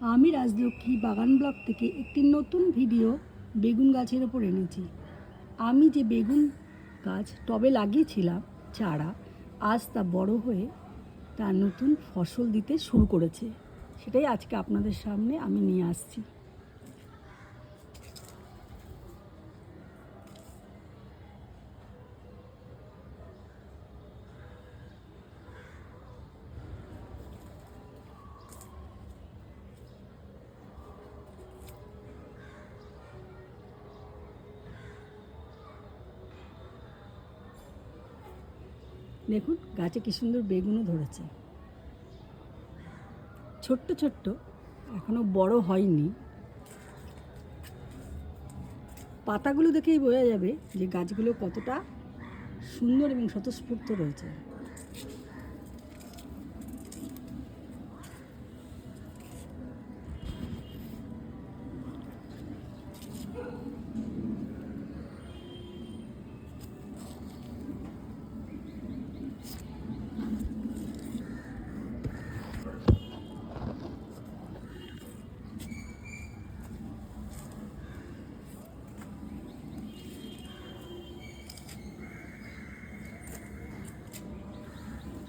আমি রাজলক্ষ্মী বাগান ব্লগ থেকে একটি নতুন ভিডিও বেগুন গাছের ওপর এনেছি। আমি যে বেগুন গাছ টবে লাগিয়েছিলাম চারা, আজ তা বড় হয়ে তার নতুন ফসল দিতে শুরু করেছে। সেটাই আজকে আপনাদের সামনে আমি নিয়ে আসছি। দেখুন গাছে কি সুন্দর বেগুনও ধরেছে, ছোট্ট ছোট্ট, এখনো বড় হয়নি। পাতাগুলো দেখেই বোঝা যাবে যে গাছগুলো কতটা সুন্দর এবং স্বতঃস্ফূর্ত রয়েছে।